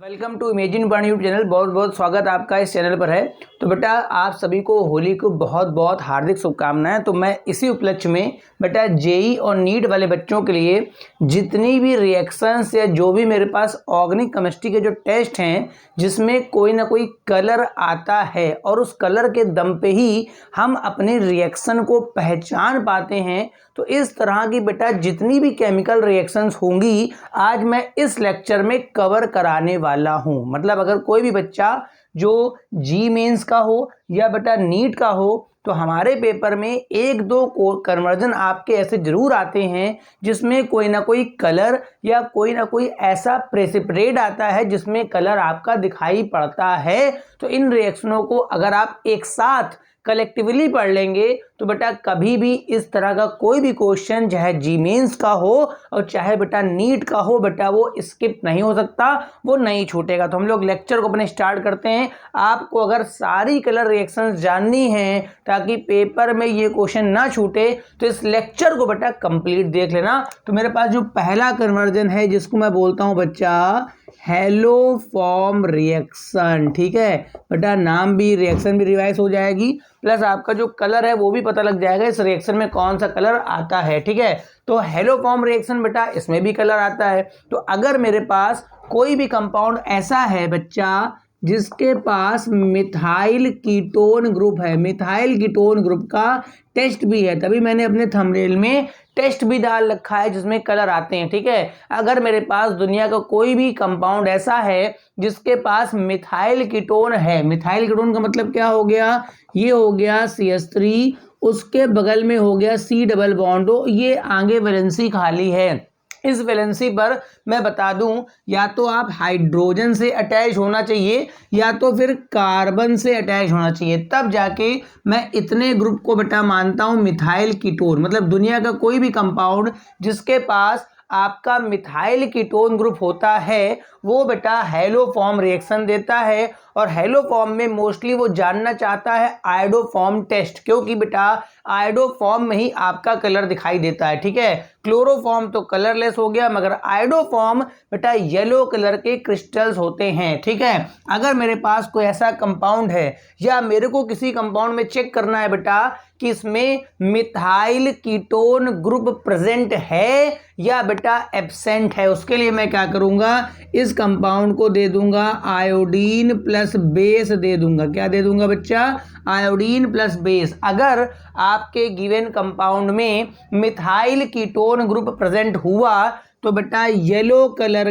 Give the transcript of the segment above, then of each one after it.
Welcome to imagine world YouTube channel. बहुत बहुत स्वागत आपका इस चैनल पर है। तो बेटा आप सभी को होली को बहुत बहुत हार्दिक शुभकामनाएं। तो मैं इसी उपलक्ष्य में बेटा जेई और नीट वाले बच्चों के लिए जितनी भी रिएक्शंस या जो भी मेरे पास ऑर्गेनिक केमिस्ट्री के जो टेस्ट हैं जिसमें कोई ना कोई कलर आता है और उस कलर के दम पे ही हम अपने रिएक्शन को पहचान पाते हैं, तो इस तरह की बेटा जितनी भी केमिकल रिएक्शंस होंगी आज मैं इस लेक्चर में कवर कराने वाला हूं। मतलब अगर कोई भी बच्चा जो जी मेंस का हो या बेटा नीट का हो तो हमारे पेपर में एक दो कन्वर्जन आपके ऐसे जरूर आते हैं जिसमें कोई ना कोई कलर या कोई ना कोई ऐसा प्रेसिपिटेट आता है जिसमें कलर आपका दिखाई पड़ता है। तो इन रिएक्शनों को अगर आप एक साथ कलेक्टिवली पढ़ लेंगे तो बेटा कभी भी इस तरह का कोई भी क्वेश्चन चाहे जी मेंस का हो और चाहे बेटा नीट का हो बेटा वो स्किप नहीं हो सकता, वो नहीं छूटेगा। तो हम लोग लेक्चर को अपने स्टार्ट करते हैं। आपको अगर सारी कलर रिएक्शंस जाननी है ताकि पेपर में ये क्वेश्चन ना छूटे तो इस लेक्चर को बेटा कंप्लीट देख लेना। तो मेरे पास जो पहला कन्वर्जन है जिसको मैं बोलता हूं बच्चा हेलो फॉर्म रिएक्शन, ठीक है बेटा, नाम भी रिएक्शन भी रिवाइज हो जाएगी प्लस आपका जो कलर है वो भी पता लग जाएगा इस रिएक्शन में कौन सा कलर आता है, ठीक है। तो हेलो फॉर्म रिएक्शन बेटा इसमें भी कलर आता है। तो अगर मेरे पास कोई भी कंपाउंड ऐसा है बच्चा जिसके पास मिथाइल कीटोन ग्रुप है, मिथाइल कीटोन ग्रुप का टेस्ट भी है, तभी मैंने अपने थंबनेल में टेस्ट भी डाल रखा है जिसमें कलर आते हैं, ठीक है। अगर मेरे पास दुनिया का कोई भी कंपाउंड ऐसा है जिसके पास मिथाइल कीटोन है, मिथाइल कीटोन का मतलब क्या हो गया, ये हो गया CH3, उसके बगल में हो गया C डबल बॉन्ड, ये आगे वैलेंसी खाली है। इस वैलेंसी पर मैं बता दूं या तो आप हाइड्रोजन से अटैच होना चाहिए या तो फिर कार्बन से अटैच होना चाहिए, तब जाके मैं इतने ग्रुप को बेटा मानता हूं मिथाइल कीटोन। मतलब दुनिया का कोई भी कंपाउंड जिसके पास आपका मिथाइल कीटोन ग्रुप होता है वो बेटा हेलो फॉर्म रिएक्शन देता है। और हेलो फॉर्म में मोस्टली वो जानना चाहता है आयोडो फॉर्म टेस्ट, क्योंकि बेटा आयोडो फॉर्म में ही आपका कलर दिखाई देता है, ठीक है। क्लोरोफॉर्म तो कलरलेस हो गया मगर आयोडो फॉर्म बेटा येलो कलर के क्रिस्टल्स होते हैं, ठीक है। अगर मेरे पास कोई ऐसा कंपाउंड है या मेरे को किसी कंपाउंड में चेक करना है बेटा कि इसमें मिथाइल कीटोन ग्रुप प्रेजेंट है या बेटा एब्सेंट है, उसके लिए मैं क्या करूंगा, इस कंपाउंड को दे दूंगा आयोडीन प्लस बेस दे दूंगा। क्या दे दूंगा बच्चा, आयोडीन प्लस बेस। अगर आपके गिवन कंपाउंड में मिथाइल कीटोन ग्रुप प्रेजेंट हुआ तो बेटा येलो कलर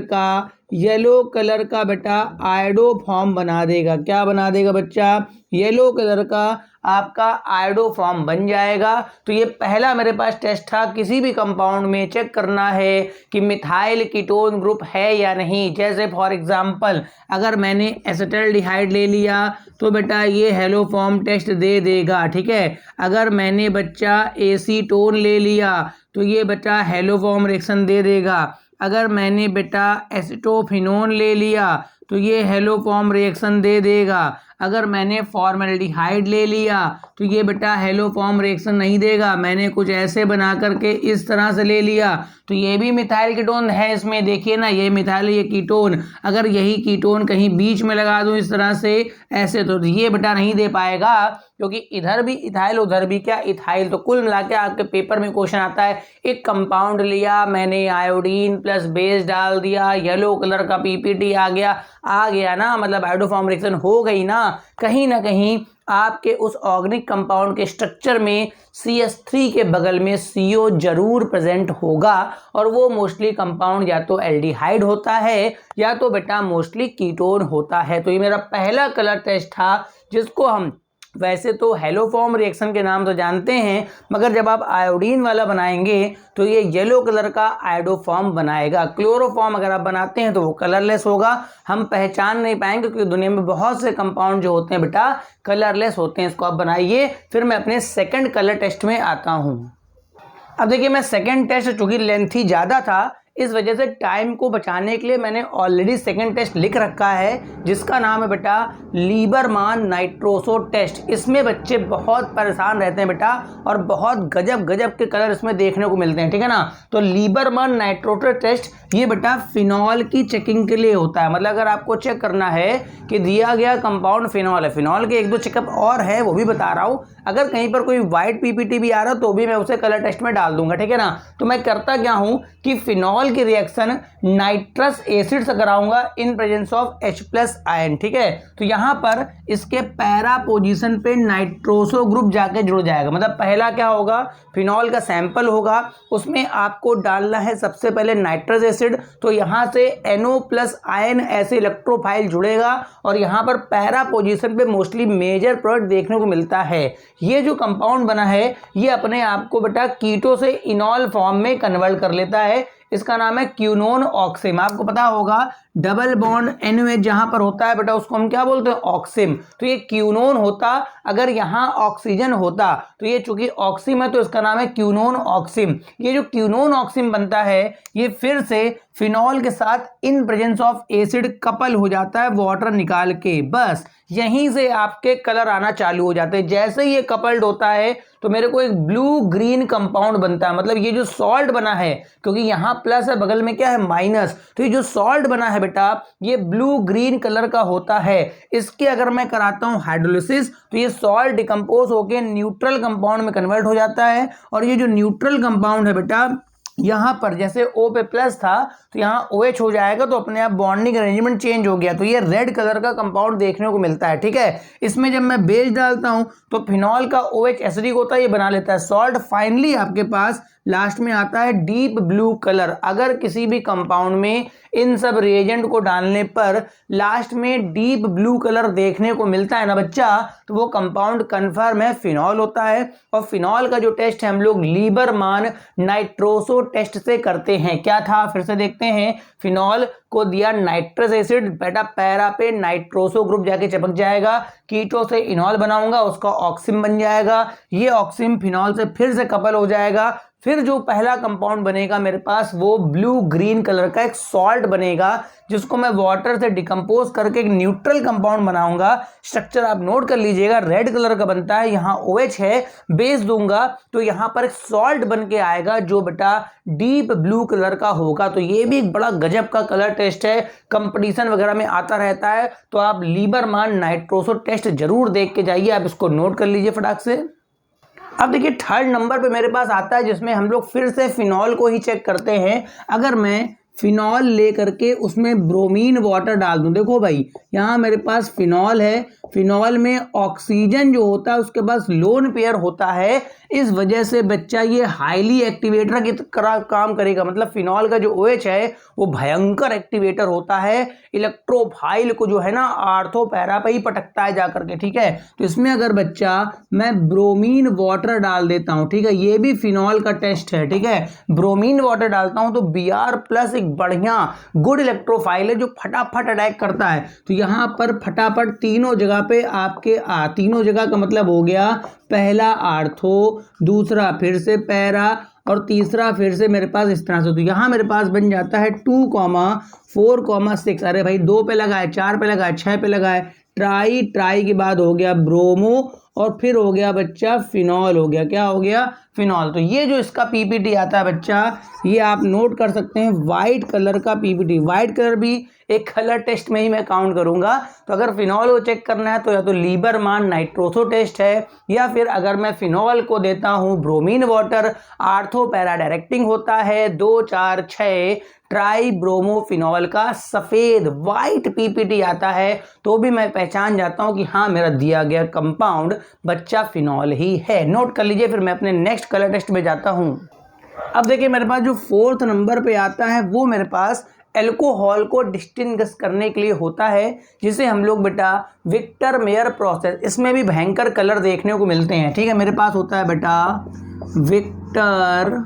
का बेटा आयोडो फॉर्म बना देगा। क्या बना देगा बच्चा, येलो कलर का आपका आयोडो फॉर्म बन जाएगा। तो ये पहला मेरे पास टेस्ट था, किसी भी कंपाउंड में चेक करना है कि मिथाइल कीटोन ग्रुप है या नहीं। जैसे फॉर एग्जांपल अगर मैंने एसिटाल्डिहाइड ले लिया तो बेटा ये हेलो फॉर्म टेस्ट दे देगा, ठीक है। अगर मैंने बच्चा एसीटोन ले लिया तो ये बेटा हेलो फॉर्म रिएक्शन दे देगा। अगर मैंने बेटा एसिटोफिनोन ले लिया तो ये हेलो फॉर्म रिएक्शन दे देगा। अगर मैंने फॉर्मेल्डिहाइड ले लिया तो ये बेटा हेलो फॉर्म रिएक्शन नहीं देगा। मैंने कुछ ऐसे बना करके इस तरह से ले लिया तो ये भी मिथाइल कीटोन है, इसमें देखिए ना, ये मिथाइल ये कीटोन, अगर यही कीटोन कहीं बीच में लगा दूं इस तरह से ऐसे तो ये बेटा नहीं दे पाएगा, क्योंकि इधर भी इथाइल उधर भी क्या इथाइल। तो कुल मिला के आपके पेपर में क्वेश्चन आता है, एक कंपाउंड लिया मैंने, आयोडीन प्लस बेस डाल दिया, येलो कलर का पीपीटी आ गया ना, मतलब आयोडो फॉर्म रिएक्शन हो गई ना। कहीं ना कहीं आपके उस ऑर्गेनिक कंपाउंड के स्ट्रक्चर में CH3 के बगल में CO जरूर प्रेजेंट होगा और वो मोस्टली कंपाउंड या तो एल्डिहाइड होता है या तो बेटा मोस्टली कीटोन होता है। तो ये मेरा पहला कलर टेस्ट था जिसको हम वैसे तो हेलो फॉर्म रिएक्शन के नाम तो जानते हैं मगर जब आप आयोडीन वाला बनाएंगे तो ये येलो कलर का आयोडो फॉर्म बनाएगा। क्लोरोफॉर्म अगर आप बनाते हैं तो वो कलरलेस होगा, हम पहचान नहीं पाएंगे क्योंकि दुनिया में बहुत से कंपाउंड जो होते हैं बेटा कलरलेस होते हैं। इसको आप बनाइए, फिर मैं अपने सेकंड कलर टेस्ट में आता हूँ। अब देखिए मैं सेकंड टेस्ट चूंकि लेंथी ज़्यादा था इस वजह से टाइम को बचाने के लिए मैंने ऑलरेडी सेकंड टेस्ट लिख रखा है जिसका नाम है बेटा लीबरमान नाइट्रोसो टेस्ट। इसमें बच्चे बहुत परेशान रहते हैं बेटा और बहुत गजब गजब के कलर इसमें देखने को मिलते हैं, ठीक है ना। तो लीबरमान नाइट्रोसो टेस्ट ये बेटा फिनॉल की चेकिंग के लिए होता है। मतलब अगर आपको चेक करना है कि दिया गया कंपाउंड फिनॉल है, फिनॉल के एक दो चेकअप और है वो भी बता रहा हूं, अगर कहीं पर कोई वाइट पीपीटी भी आ रहा तो भी मैं उसे कलर टेस्ट में डाल दूंगा, ठीक है ना। तो मैं करता क्या हूं कि फिनॉल की रिएक्शन नाइट्रस एसिड से कराऊंगा in presence of H+ ion, ठीक है। तो यहां पर इसके पैरा पोजीशन पे नाइट्रोसो ग्रुप जाके जुड़ जाएगा। मतलब पहला क्या होगा, फिनॉल का सैंपल होगा, उसमें आपको डालना है सबसे पहले नाइट्रस एसिड, तो यहां से NO+ आयन ऐसे इलेक्ट्रोफाइल जुड़ेगा और यहां पर पैरा पोजीशन पे मोस्टली मेजर प्रोडक्ट देखने को मिलता है। ये जो कंपाउंड बना है ये अपने आप को बेटा कीटो से इनॉल फॉर्म में कन्वर्ट कर लेता है। इसका नाम है क्यूनोन ऑक्सिम। आपको पता होगा डबल बॉन्ड NOH जहां पर होता है बेटा उसको हम क्या बोलते हैं, ऑक्सिम। तो ये क्यूनोन होता, अगर यहां ऑक्सीजन होता तो ये चूंकि ऑक्सिम है तो इसका नाम है क्यूनोन ऑक्सिम। ये जो क्यूनोन ऑक्सिम बनता है ये फिर से फिनॉल के साथ in presence of acid couple हो जाता है वाटर निकाल के। बस यहीं से आपके कलर आना चालू हो जाते हैं। जैसे ही ये कपल्ड होता है तो मेरे को एक ब्लू ग्रीन कंपाउंड बनता है। मतलब ये जो सॉल्ट बना है, क्योंकि यहां प्लस है बगल में क्या है माइनस, तो ये जो सॉल्ट बना है बेटा ये ब्लू ग्रीन कलर का होता है। इसके अगर मैं कराता हूं हाइड्रोलिसिस तो ये सॉल्ट डिकम्पोज होकर न्यूट्रल कंपाउंड में कन्वर्ट हो जाता है। और ये जो न्यूट्रल कंपाउंड है बेटा यहां पर जैसे O पे प्लस था तो यहां OH हो जाएगा, तो अपने आप बॉन्डिंग अरेंजमेंट चेंज हो गया, तो ये रेड कलर का कंपाउंड देखने को मिलता है, ठीक है। इसमें जब मैं बेस डालता हूं तो फिनॉल का OH एसिडिक होता है, ये बना लेता है सॉल्ट। फाइनली आपके पास लास्ट में आता है डीप ब्लू कलर। अगर किसी भी कंपाउंड में इन सब रिएजेंट को डालने पर लास्ट में डीप ब्लू कलर देखने को मिलता है ना बच्चा, तो वो कंपाउंड कंफर्म है फिनॉल होता है। और फिनॉल का जो टेस्ट है हम लोग लीबरमान नाइट्रोसो टेस्ट से करते हैं। क्या था फिर से देखते हैं, फिनॉल को दिया नाइट्रस एसिड, बेटा पैरा पे नाइट्रोसो ग्रुप जाके चिपक जाएगा, कीटो से इनॉल बनाऊंगा उसका ऑक्सिम बन जाएगा, ये ऑक्सिम फिनॉल से फिर से कपल हो जाएगा। फिर जो पहला कंपाउंड बनेगा मेरे पास वो ब्लू ग्रीन कलर का एक सॉल्ट बनेगा जिसको मैं वाटर से डिकम्पोज करके एक न्यूट्रल कंपाउंड बनाऊंगा। स्ट्रक्चर आप नोट कर लीजिएगा, रेड कलर का बनता है, यहाँ OH है, बेस दूंगा तो यहाँ पर एक सॉल्ट बन के आएगा जो बेटा डीप ब्लू कलर का होगा। तो ये भी एक बड़ा गजब का कलर टेस्ट है, कंपटीशन वगैरह में आता रहता है। तो आप लीबरमान नाइट्रोसो टेस्ट जरूर देख के जाइए, आप इसको नोट कर लीजिए फटाक से। अब देखिए थर्ड नंबर पे मेरे पास आता है जिसमें हम लोग फिर से फिनॉल को ही चेक करते हैं। अगर मैं फिनॉल ले करके उसमें ब्रोमीन वाटर डाल दूं, देखो भाई यहाँ मेरे पास फिनॉल है, फिनॉल में ऑक्सीजन जो होता है उसके पास लोन पेयर होता है, इस वजह से बच्चा ये हाईली एक्टिवेटर की तरह काम करेगा। मतलब फिनॉल का जो OH है वो भयंकर एक्टिवेटर होता है, इलेक्ट्रोफाइल को जो है ना आर्थो पैरा पे ही पटकता है जाकर के, ठीक है। तो इसमें अगर बच्चा मैं ब्रोमीन वाटर डाल देता हूं, ठीक है, ये भी फिनॉल का टेस्ट है, ठीक है, ब्रोमीन वाटर डालता हूं तो Br+ एक बढ़िया गुड इलेक्ट्रोफाइल है जो फटाफट अटैक करता है। तो यहां पर फटाफट तीनों जगह पे आपके तीनों जगह का मतलब हो गया, पहला आर्थो, दूसरा फिर से पैरा और तीसरा फिर से मेरे पास इस तरह से। तो यहां मेरे पास बन जाता है 2,4,6। अरे भाई 2 पे लगाए, 4 पे लगाए, 6 पे लगाए, ट्राई के बाद हो गया ब्रोमो और फिर हो गया बच्चा फिनॉल, हो गया क्या हो गया, फिनॉल। तो ये जो इसका पीपीटी आता है बच्चा ये आप नोट कर सकते हैं, वाइट कलर का पीपीटी। वाइट कलर भी एक कलर टेस्ट में ही मैं काउंट करूंगा। तो अगर फिनॉल को चेक करना है तो या तो लीबरमान नाइट्रोसो टेस्ट है, या फिर अगर मैं फिनॉल को देता हूं bromine water, ortho para directing होता है, 2, 4, 6 ट्राई ब्रोमोफिनॉल का सफेद वाइट पीपीटी आता है, तो भी मैं पहचान जाता हूं कि हाँ मेरा दिया गया कंपाउंड बच्चा फिनॉल ही है। नोट कर लीजिए। फिर मैं अपने नेक्स्ट कलर टेस्ट में जाता हूं। अब देखिए मेरे पास जो 4th नंबर पे आता है वो मेरे पास एल्कोहल को डिस्टिंग्विश करने के लिए होता है, जिसे हम लोग बेटा विक्टर मेयर प्रोसेस, इसमें भी भयंकर कलर देखने को मिलते हैं, ठीक है। मेरे पास होता है बेटा विक्टर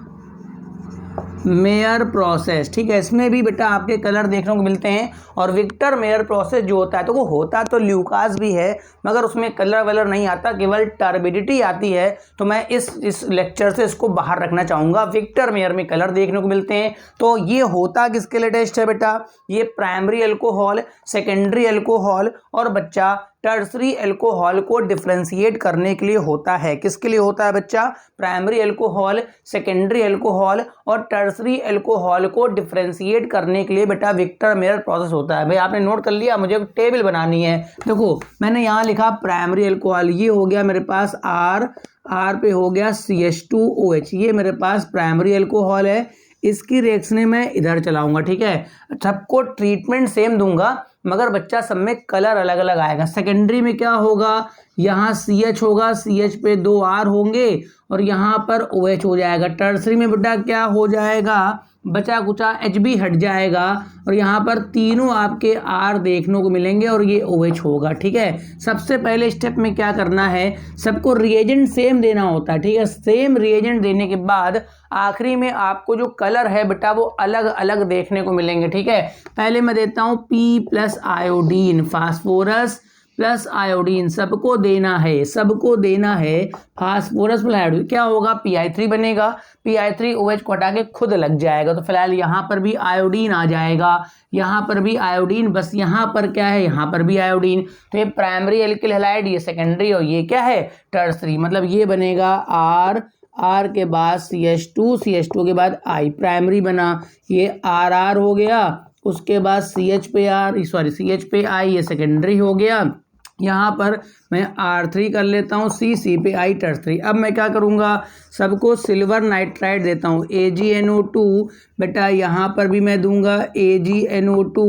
मेयर प्रोसेस, ठीक है, इसमें भी बेटा आपके कलर देखने को मिलते हैं। और विक्टर मेयर प्रोसेस जो होता है तो वो होता तो ल्यूकास भी है, मगर उसमें कलर वलर नहीं आता, केवल टर्बिडिटी आती है। तो मैं इस लेक्चर से इसको बाहर रखना चाहूँगा। विक्टर मेयर में कलर देखने को मिलते हैं। तो ये होता किसके लिए टेस्ट है बेटा, ये प्राइमरी अल्कोहल, सेकेंडरी अल्कोहल और बच्चा टर्सरी अल्कोहल को डिफरेंशिएट करने के लिए होता है। किसके लिए होता है बच्चा, प्राइमरी अल्कोहल, सेकेंडरी अल्कोहल और टर्सरी अल्कोहल को डिफरेंशिएट करने के लिए बेटा विक्टर मेयर प्रोसेस होता है। भाई आपने नोट कर लिया, मुझे टेबल बनानी है। देखो मैंने यहाँ लिखा प्राइमरी अल्कोहल, ये हो गया मेरे पास R पे हो गया CH2OH, ये मेरे पास प्राइमरी अल्कोहल है। इसकी रिएक्शन मैं इधर चलाऊंगा, ठीक है। सबको ट्रीटमेंट सेम दूंगा, मगर बच्चा सब में कलर अलग अलग आएगा। सेकेंडरी में क्या होगा, यहाँ CH होगा, CH पे 2 R होंगे और यहाँ पर OH हो जाएगा। टर्सरी में बेटा क्या हो जाएगा, बचा कुचा H भी हट जाएगा और यहाँ पर तीनों आपके R देखने को मिलेंगे और ये OH होगा, ठीक है। सबसे पहले स्टेप में क्या करना है, सबको रिएजेंट सेम देना होता है, ठीक है। सेम रिएजेंट देने के बाद आखिरी में आपको जो कलर है बेटा वो अलग अलग देखने को मिलेंगे, ठीक है। पहले मैं देता हूँ P plus iodine, phosphorus plus iodine, सबको देना है फास्फोरस प्लस आयोडीन, क्या होगा Pi3 बनेगा। Pi3 OH को हटा के खुद लग जाएगा, तो फिलहाल यहाँ पर भी आयोडीन आ जाएगा, यहाँ पर भी आयोडीन, बस यहाँ पर क्या है, यहाँ पर भी आयोडीन। तो ये प्राइमरी एल्किल हैलाइड, ये सेकेंडरी और ये क्या है टर्सरी, मतलब ये बनेगा R के बाद CH2 के बाद I, प्राइमरी बना, ये RR हो गया, उसके बाद CH पे I, ये सेकेंडरी हो गया। यहाँ पर मैं R3 कर लेता हूँ, C पे I टर्सरी। अब मैं क्या करूँगा, सबको सिल्वर नाइट्राइड देता हूँ AgNO2, बेटा यहाँ पर भी मैं दूंगा AgNO2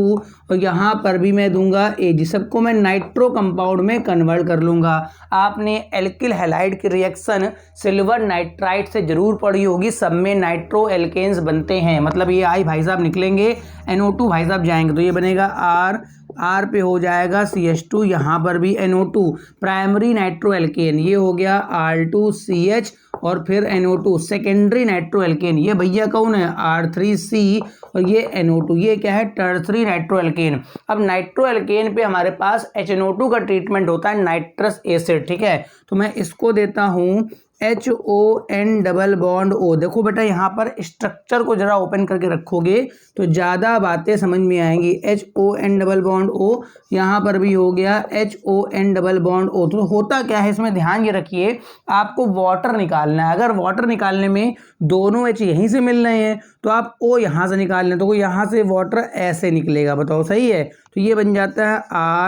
और यहाँ पर भी मैं दूंगा Ag, सबको मैं नाइट्रो कंपाउंड में कन्वर्ट कर लूँगा। आपने एल्किल हैलाइड की रिएक्शन सिल्वर नाइट्राइड से जरूर पढ़ी होगी, सब में नाइट्रो एल्केन्स बनते हैं, मतलब ये I भाई साहब निकलेंगे, NO2 भाई साहब जाएंगे, तो ये बनेगा R पे हो जाएगा CH2, यहाँ पर भी NO2, प्राइमरी नाइट्रो एल्केन, ये हो गया R2CH और फिर NO2, सेकेंडरी नाइट्रो एल्केन, ये भैया कौन है R3C और ये NO2, ये क्या है टर्सरी नाइट्रो एल्केन। अब नाइट्रो एल्केन पे हमारे पास HNO2 का ट्रीटमेंट होता है नाइट्रस एसिड, ठीक है। तो मैं इसको देता हूँ HON डबल बॉन्ड O। देखो बेटा यहाँ पर स्ट्रक्चर को जरा ओपन करके रखोगे तो ज़्यादा बातें समझ में आएंगी। HON डबल बॉन्ड O, यहाँ पर भी हो गया HON डबल बॉन्ड O। तो होता क्या है इसमें, ध्यान ये रखिए, आपको वाटर निकालना है। अगर वाटर निकालने में दोनों H यहीं से मिल रहे हैं तो आप O यहाँ से निकाल लें, तो यहाँ से वाटर ऐसे निकलेगा, बताओ सही है। तो ये बन जाता है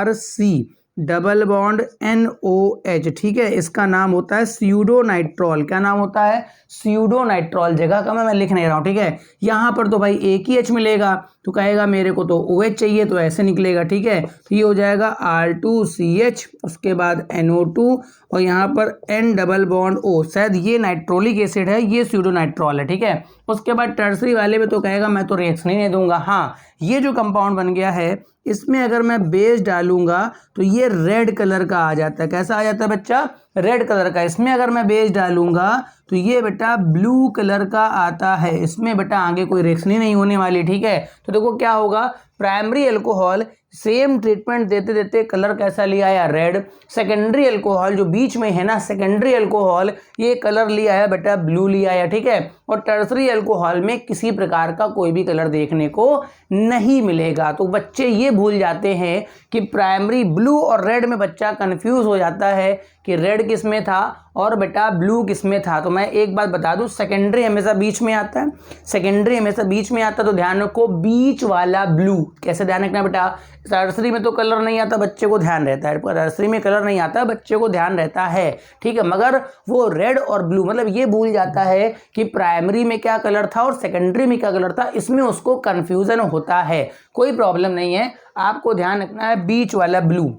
RC डबल बॉन्ड NOH, ठीक है। इसका नाम होता है स्यूडोनाइट्रॉल। क्या नाम होता है, स्यूडोनाइट्रॉल, जगह का मैं लिख नहीं रहा हूँ, ठीक है। यहाँ पर तो भाई एक ही H मिलेगा, तो कहेगा मेरे को तो OH चाहिए, तो ऐसे निकलेगा, ठीक है। तो ये हो जाएगा R2CH, उसके बाद NO2 और यहाँ पर N डबल बॉन्ड O, शायद ये नाइट्रोलिक एसिड है, ये स्यूडोनाइट्रॉल है, ठीक है। उसके बाद टर्सरी वाले में तो कहेगा मैं तो रिएक्शन ही नहीं दूंगा। हाँ, ये जो कंपाउंड बन गया है इसमें अगर मैं बेस डालूंगा तो ये रेड कलर का आ जाता है। कैसा आ जाता है बच्चा, रेड कलर का। इसमें अगर मैं बेस डालूंगा तो ये बेटा ब्लू कलर का आता है। इसमें बेटा आगे कोई रिएक्शन ही नहीं होने वाली, ठीक है। तो देखो क्या होगा, प्राइमरी अल्कोहल सेम ट्रीटमेंट देते देते कलर कैसा लिया आया, रेड। सेकेंडरी अल्कोहल जो बीच में है ना, सेकेंडरी अल्कोहल ये कलर लिया है बेटा ब्लू लिया है, ठीक है। और टर्सरी अल्कोहल में किसी प्रकार का कोई भी कलर देखने को नहीं मिलेगा। तो बच्चे ये भूल जाते हैं कि प्राइमरी ब्लू और रेड में बच्चा कंफ्यूज हो जाता है कि रेड किस में था और बेटा ब्लू किस में था। तो मैं एक बात बता दूं, सेकेंडरी हमेशा बीच में आता है, सेकेंडरी हमेशा बीच में आता है। तो ध्यान रखो बीच वाला ब्लू। कैसे ध्यान रखना बेटा, टर्सरी में तो कलर नहीं आता, बच्चे को ध्यान रहता है, टर्सरी में कलर नहीं आता, बच्चे को ध्यान रहता है, ठीक है। मगर वो रेड और ब्लू मतलब ये भूल जाता है कि प्राइमरी में क्या कलर था और सेकेंडरी में क्या कलर था, इसमें उसको कंफ्यूजन होता है। कोई प्रॉब्लम नहीं है, आपको ध्यान रखना है बीच वाला ब्लू।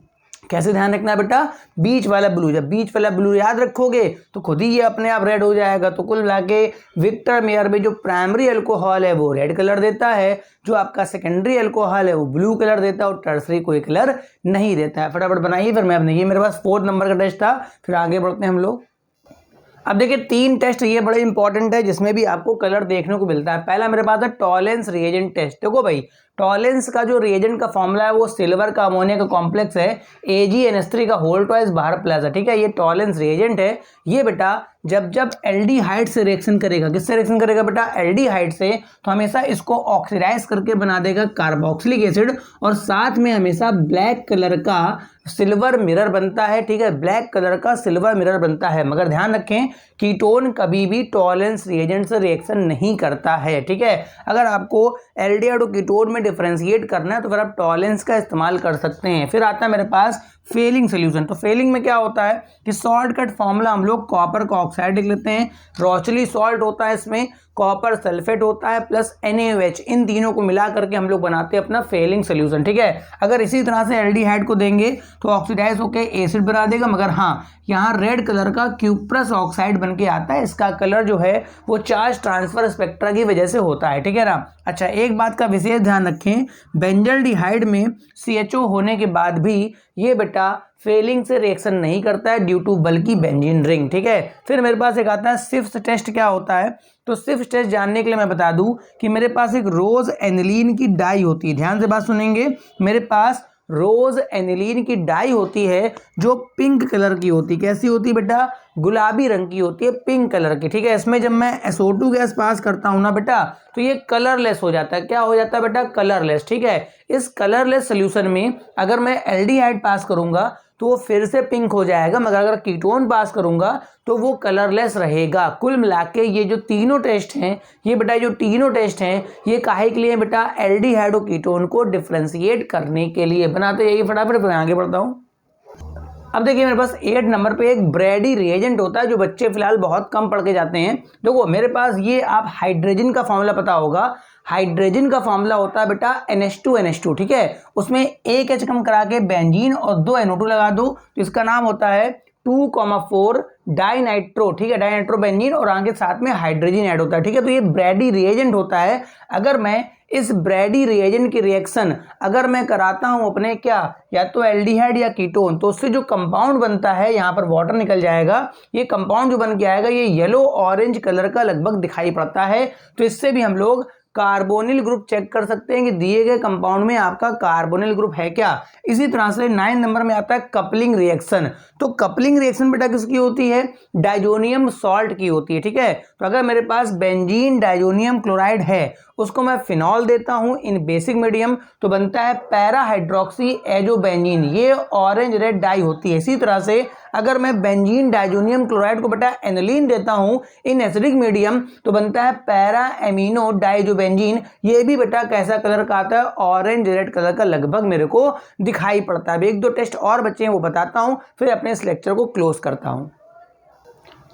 कैसे ध्यान रखना है बेटा, बीच वाला ब्लू। जब बीच वाला ब्लू याद रखोगे तो खुद ही ये अपने आप रेड हो जाएगा। तो कुल मिला के विक्टर मेयर में जो प्राइमरी अल्कोहल है वो रेड कलर देता है, जो आपका सेकेंडरी अल्कोहल है वो ब्लू कलर देता है और टर्सरी कोई कलर नहीं देता है। फटाफट बनाइए फिर मैं अपने, ये मेरे पास 4 नंबर का टेस्ट था, फिर आगे बढ़ते हैं हम लोग। अब देखिए 3 टेस्ट ये बड़े इंपॉर्टेंट है जिसमें भी आपको कलर देखने को मिलता है। पहला मेरे पास है टॉलेंस रिएजेंट टेस्ट। देखो भाई टॉलेंस का जो रिएजेंट का फॉर्मूला है वो सिल्वर का अमोनिया का कॉम्प्लेक्स है AgNH3 का होल ट्वाइस बाहर प्लस है, ठीक है। ये टॉलेंस रिएजेंट है। ये बेटा जब जब एल्डिहाइड से रिएक्शन करेगा, किससे रिएक्शन करेगा बेटा, एल्डिहाइड से, तो हमेशा इसको ऑक्सीडाइज करके बना देगा कार्बोक्सिलिक एसिड और साथ में हमेशा ब्लैक कलर का सिल्वर मिरर बनता है, ठीक है। ब्लैक कलर का सिल्वर मिरर बनता है। मगर ध्यान रखें कीटोन कभी भी टॉलेंस रिएजेंट से रिएक्शन नहीं करता है, ठीक है। अगर आपको एल्डिहाइड और कीटोन में डिफरेंशिएट करना है तो फिर आप टॉलेंस का इस्तेमाल कर सकते हैं। फिर आता है मेरे पास फेलिंग सोल्यूशन। तो फेलिंग में क्या होता है कि शॉर्टकट फॉर्मूला हम लोग कॉपर का ऑक्साइड लिख लेते हैं, रोचली सॉल्ट होता है, इसमें कॉपर सल्फेट होता है प्लस NaOH, इन तीनों को मिला करके हम लोग बनाते हैं अपना फेलिंग सोल्यूशन, ठीक है। अगर इसी तरह से एल्डिहाइड को देंगे तो ऑक्सीडाइज होकर एसिड बना देगा, मगर हाँ यहाँ रेड कलर का क्यूप्रस ऑक्साइड बन के आता है। इसका कलर जो है वो चार्ज ट्रांसफर स्पेक्ट्रा की वजह से होता है, ठीक है ना। अच्छा एक बात का विशेष ध्यान रखें, बेंजल्डिहाइड में CHO होने के बाद भी ये बेटा फेलिंग से रिएक्शन नहीं करता है ड्यू टू बल्कि बेंजीन रिंग, ठीक है। फिर मेरे पास एक आता है सिफ्थ टेस्ट। क्या होता है, तो सिफ्थ टेस्ट जानने के लिए मैं बता दूं कि मेरे पास एक रोज एनिलीन की डाई होती है। ध्यान से बात सुनेंगे, मेरे पास रोज एनिलीन की डाई होती है जो पिंक कलर की होती है। कैसी होती है बेटा, गुलाबी रंग की होती है, पिंक कलर की, ठीक है। इसमें जब मैं SO2 गैस पास करता हूं ना बेटा तो ये कलरलेस हो जाता है। क्या हो जाता है बेटा, कलरलेस, ठीक है। इस कलरलेस सोल्यूशन में अगर मैं एल्डिहाइड पास करूंगा तो वो फिर से पिंक हो जाएगा, मगर अगर कीटोन पास करूंगा तो वो कलरलेस रहेगा। कुल मिला के ये जो तीनों टेस्ट हैं, ये बेटा जो तीनों टेस्ट हैं ये काहे के लिए बेटा, एल्डिहाइड और कीटोन को डिफरेंशिएट करने के लिए बनाते हैं। ये फटाफट मैं आगे बढ़ता हूँ। अब देखिए मेरे पास 8 नंबर पे एक ब्रैडी रिएजेंट होता है जो बच्चे फिलहाल बहुत कम पढ़ के जाते हैं। देखो मेरे पास ये आप हाइड्रोजन का फॉर्मूला पता होगा, हाइड्रोजन का फॉर्मूला होता है बेटा NH2NH2, ठीक है। उसमें एक H कम करा के बेंजीन और 2 NO2 लगा दो तो इसका नाम होता है 2,4 डाइनाइट्रो, ठीक है, डाइनाइट्रो बेंजीन और आगे साथ में हाइड्रोजन ऐड होता है, ठीक है। तो ये ब्रैडी रिएजेंट होता है। अगर मैं इस ब्रैडी रिएजेंट की रिएक्शन अगर मैं कराता हूं अपने क्या, या तो एल्डिहाइड या कीटोन, तो उससे जो कंपाउंड बनता है यहाँ पर वाटर निकल जाएगा। ये कंपाउंड जो बन के आएगा ये येलो ऑरेंज कलर का लगभग दिखाई पड़ता है। तो इससे भी हम लोग कार्बोनिल ग्रुप चेक कर सकते हैं कि दिए गए कंपाउंड में आपका कार्बोनिल ग्रुप है क्या। इसी तरह से 9 नंबर में आता है कपलिंग रिएक्शन। तो कपलिंग रिएक्शन बेटा किसकी होती है, डाइजोनियम सॉल्ट की होती है, ठीक है। तो अगर मेरे पास बेंजीन डाइजोनियम क्लोराइड है उसको मैं फिनॉल देता हूं इन बेसिक मीडियम तो बनता है पैरा हाइड्रोक्सी एजोबेंजीन, ये ऑरेंज रेड डाई होती है। इसी तरह से अगर मैं बेंजीन डाइजोनियम क्लोराइड को बेटा एनिलीन देता हूं इन एसिडिक मीडियम तो बनता है पैरा एमिनो डाइजोबेंजीन, ये भी बेटा कैसा कलर का आता है, ऑरेंज रेड कलर का लगभग मेरे को दिखाई पड़ता है। 1-2 टेस्ट और बच्चे हैं वो बताता हूं फिर अपने इस लेक्चर को क्लोज करता हूं।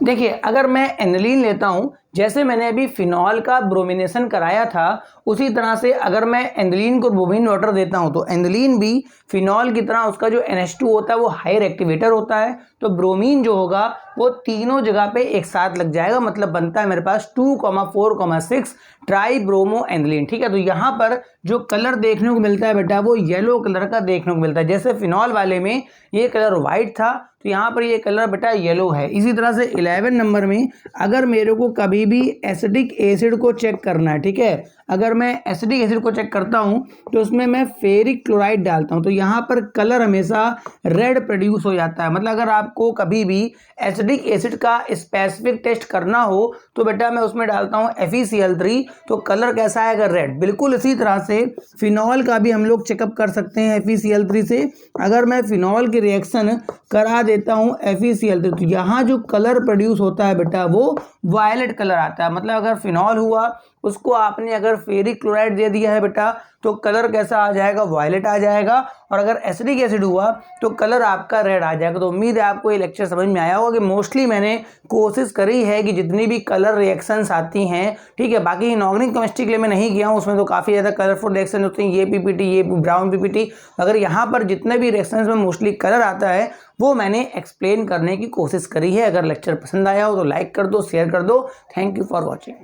देखिए अगर मैं एनिलीन लेता हूं, जैसे मैंने अभी फिनॉल का ब्रोमिनेशन कराया था उसी तरह से अगर मैं एनिलीन को ब्रोमीन वाटर देता हूं तो एनिलीन भी फिनॉल की तरह उसका जो NH2 होता है वो हायर एक्टिवेटर होता है। तो ब्रोमीन जो होगा वो तीनों जगह पे एक साथ लग जाएगा, मतलब बनता है मेरे पास 2,4,6 ट्राई ब्रोमो एनिलीन, ठीक है। तो यहाँ पर जो कलर देखने को मिलता है बेटा वो येलो कलर का देखने को मिलता है। जैसे फिनॉल वाले में ये कलर व्हाइट था तो यहाँ पर ये कलर बेटा येलो है। इसी तरह से 11 नंबर में अगर मेरे को कभी भी एसिडिक एसिड को चेक करना है, ठीक है, अगर मैं एसिडिक एसिड को चेक करता हूं तो उसमें मैं फेरिक क्लोराइड डालता हूं तो यहाँ पर कलर हमेशा रेड प्रोड्यूस हो जाता है। मतलब अगर आपको कभी भी एसिडिक एसिड का स्पेसिफिक टेस्ट करना हो तो बेटा मैं उसमें डालता हूं FeCl3 तो कलर कैसा आएगा, रेड। बिल्कुल इसी तरह से फिनॉल का भी हम लोग चेकअप कर सकते हैं FeCl3 से। अगर मैं फिनॉल की रिएक्शन करा देता हूं FeCl3 तो यहाँ जो कलर प्रोड्यूस होता है बेटा वो वायलेट कलर आता है। मतलब अगर फिनॉल हुआ उसको आपने अगर फेरिक क्लोराइड दे दिया है बेटा तो कलर कैसा आ जाएगा, वायलेट आ जाएगा। और अगर एसिडिक एसिड हुआ तो कलर आपका रेड आ जाएगा। तो उम्मीद है आपको ये लेक्चर समझ में आया होगा कि मोस्टली मैंने कोशिश करी है कि जितनी भी कलर रिएक्शंस आती हैं, ठीक है, बाकी इनऑर्गेनिक केमिस्ट्री के लिए मैं नहीं गया हूँ, उसमें तो काफ़ी ज़्यादा कलरफुल रिएक्शन होते हैं, ये PPT ये ब्राउन PPT। अगर यहाँ पर जितने भी रिएक्शंस में मोस्टली कलर आता है वो मैंने एक्सप्लेन करने की कोशिश करी है। अगर लेक्चर पसंद आया हो तो लाइक कर दो, शेयर कर दो। Thank you for watching.